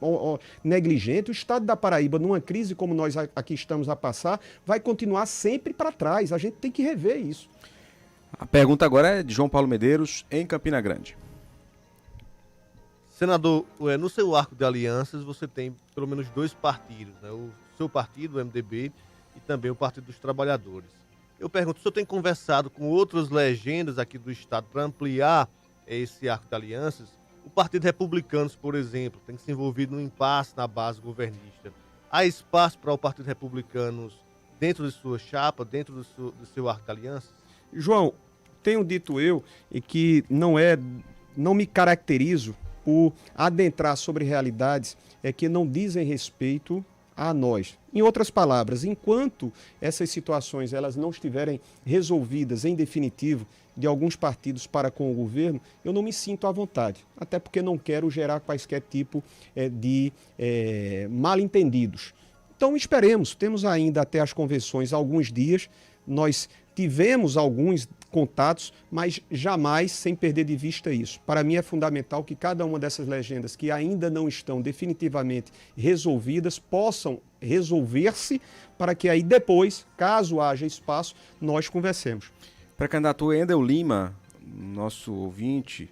negligente, o estado da Paraíba, numa crise como nós aqui estamos a passar, vai continuar sempre para trás. A gente tem que rever isso. A pergunta agora é de João Paulo Medeiros, em Campina Grande. Senador, no seu arco de alianças você tem pelo menos 2 partidos, né? O seu partido, o MDB, e também o Partido dos Trabalhadores. Eu pergunto, o senhor tem conversado com outras legendas aqui do Estado para ampliar esse arco de alianças? O Partido Republicanos, por exemplo, tem se envolvido num impasse na base governista. Há espaço para o Partido Republicanos dentro de sua chapa, dentro do seu arco de alianças? João, tenho dito eu e que não me caracterizo por adentrar sobre realidades que não dizem respeito a nós. Em outras palavras, enquanto essas situações elas não estiverem resolvidas em definitivo de alguns partidos para com o governo, eu não me sinto à vontade, até porque não quero gerar quaisquer tipo de mal-entendidos. Então esperemos, temos ainda até as convenções alguns dias, nós tivemos alguns contatos, mas jamais sem perder de vista isso. Para mim é fundamental que cada uma dessas legendas que ainda não estão definitivamente resolvidas possam resolver-se para que aí depois, caso haja espaço, nós conversemos. Pré-candidato Endel Lima, nosso ouvinte,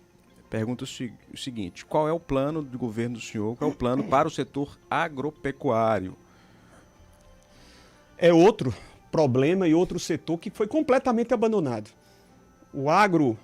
pergunta o seguinte: qual é o plano do governo do senhor, qual é o plano para o setor agropecuário? É outro problema e outro setor que foi completamente abandonado. O agro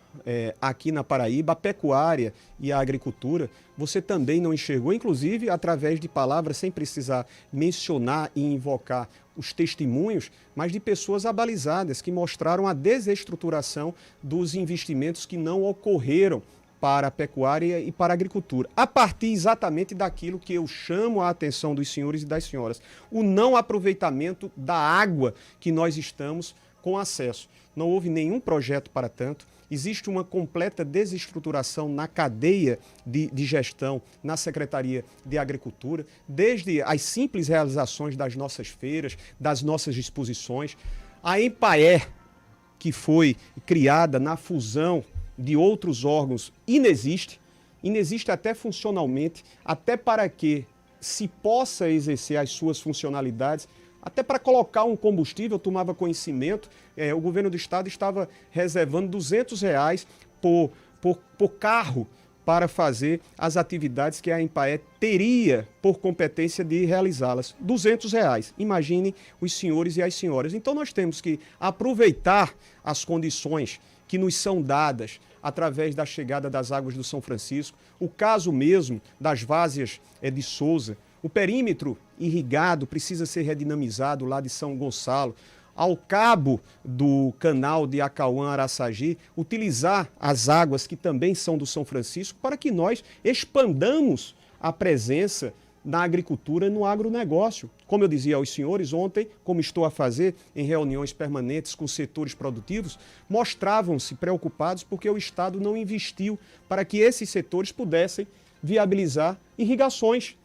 aqui na Paraíba, a pecuária e a agricultura, você também não enxergou, inclusive através de palavras, sem precisar mencionar e invocar os testemunhos, mas de pessoas abalizadas que mostraram a desestruturação dos investimentos que não ocorreram para a pecuária e para a agricultura, a partir exatamente daquilo que eu chamo a atenção dos senhores e das senhoras, o não aproveitamento da água que nós estamos com acesso. Não houve nenhum projeto para tanto, existe uma completa desestruturação na cadeia de gestão na Secretaria de Agricultura, desde as simples realizações das nossas feiras, das nossas exposições, a EMPAER, que foi criada na fusão de outros órgãos, inexiste até funcionalmente, até para que se possa exercer as suas funcionalidades, até para colocar um combustível. Eu tomava conhecimento, o governo do estado estava reservando R$200 por carro para fazer as atividades que a EMPAER teria por competência de realizá-las. R$200. Imaginem os senhores e as senhoras. Então nós temos que aproveitar as condições que nos são dadas através da chegada das águas do São Francisco, o caso mesmo das várzeas de Souza, o perímetro irrigado precisa ser redinamizado lá de São Gonçalo, ao cabo do canal de Acauã-Araçagi, utilizar as águas que também são do São Francisco para que nós expandamos a presença na agricultura e no agronegócio. Como eu dizia aos senhores ontem, como estou a fazer em reuniões permanentes com setores produtivos, mostravam-se preocupados porque o Estado não investiu para que esses setores pudessem viabilizar irrigações.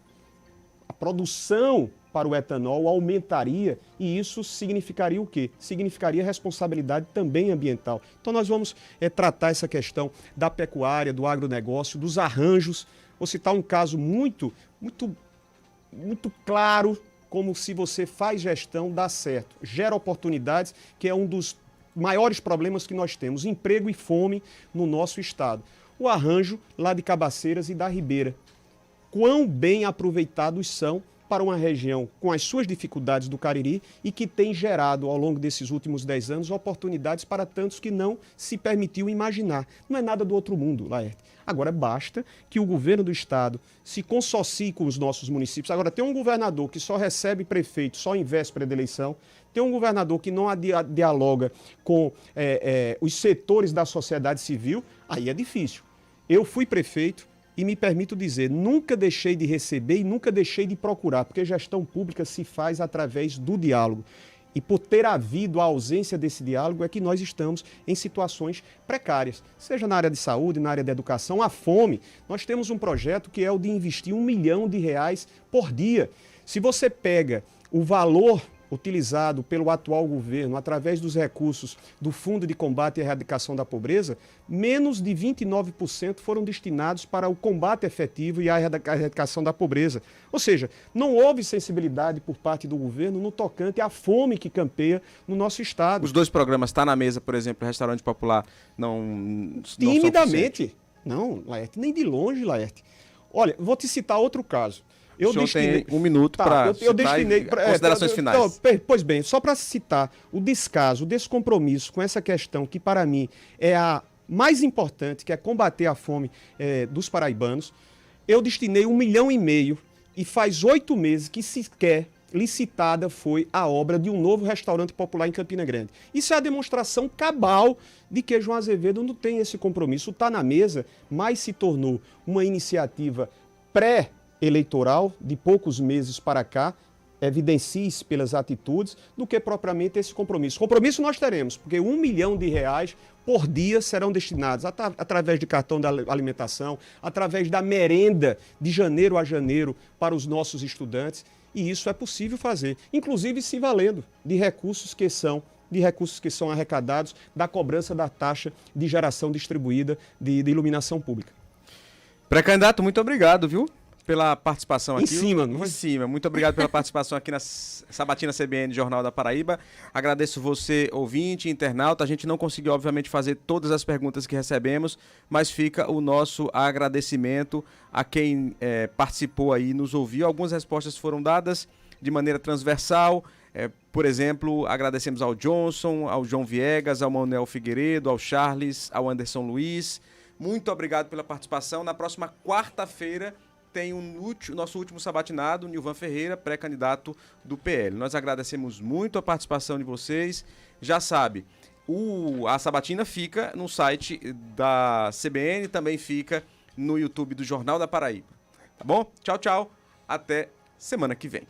A produção para o etanol aumentaria e isso significaria o quê? Significaria responsabilidade também ambiental. Então nós vamos tratar essa questão da pecuária, do agronegócio, dos arranjos. Vou citar um caso muito claro, como se você faz gestão, dá certo. Gera oportunidades, que é um dos maiores problemas que nós temos, emprego e fome no nosso estado. O arranjo lá de Cabaceiras e da Ribeira. Quão bem aproveitados são para uma região com as suas dificuldades do Cariri e que tem gerado ao longo desses últimos 10 anos oportunidades para tantos que não se permitiu imaginar. Não é nada do outro mundo, Laerte. Agora basta que o governo do estado se conssocie com os nossos municípios. Agora tem um governador que só recebe prefeito só em véspera da eleição, tem um governador que não dialoga com os setores da sociedade civil, aí é difícil. Eu fui prefeito, e me permito dizer, nunca deixei de receber e nunca deixei de procurar, porque gestão pública se faz através do diálogo. E por ter havido a ausência desse diálogo é que nós estamos em situações precárias, seja na área de saúde, na área da educação, a fome. Nós temos um projeto que é o de investir R$1 milhão por dia. Se você pega o valor utilizado pelo atual governo através dos recursos do Fundo de Combate e Erradicação da Pobreza, menos de 29% foram destinados para o combate efetivo e a erradicação da pobreza. Ou seja, não houve sensibilidade por parte do governo no tocante à fome que campeia no nosso estado. Os dois programas estão na mesa, por exemplo, Restaurante Popular, não timidamente. Não, Laerte, nem de longe, Laerte. Olha, vou te citar outro caso. O senhor tem 1 minuto para considerações finais. Pois bem, só para citar o descaso, o descompromisso com essa questão que para mim é a mais importante, que é combater a fome dos paraibanos, eu destinei R$1,5 milhão e faz 8 meses que sequer licitada foi a obra de um novo restaurante popular em Campina Grande. Isso é a demonstração cabal de que João Azevedo não tem esse compromisso. Está na mesa, mas se tornou uma iniciativa eleitoral de poucos meses para cá, evidencie pelas atitudes do que propriamente esse compromisso. Compromisso nós teremos, porque R$1 milhão por dia serão destinados através de cartão de alimentação, através da merenda de janeiro a janeiro para os nossos estudantes, e isso é possível fazer, inclusive se valendo de recursos que são arrecadados da cobrança da taxa de geração distribuída de iluminação pública. Pré-candidato, muito obrigado, viu? Pela participação aqui. Em cima. Muito obrigado pela participação aqui na Sabatina CBN Jornal da Paraíba. Agradeço você, ouvinte, internauta. A gente não conseguiu, obviamente, fazer todas as perguntas que recebemos, mas fica o nosso agradecimento a quem participou aí, nos ouviu. Algumas respostas foram dadas de maneira transversal. Por exemplo, agradecemos ao Johnson, ao João Viegas, ao Manuel Figueiredo, ao Charles, ao Anderson Luiz. Muito obrigado pela participação. Na próxima quarta-feira tem o nosso último sabatinado, Nilvan Ferreira, pré-candidato do PL. Nós agradecemos muito a participação de vocês. Já sabe, a sabatina fica no site da CBN, também fica no YouTube do Jornal da Paraíba. Tá bom? Tchau, tchau. Até semana que vem.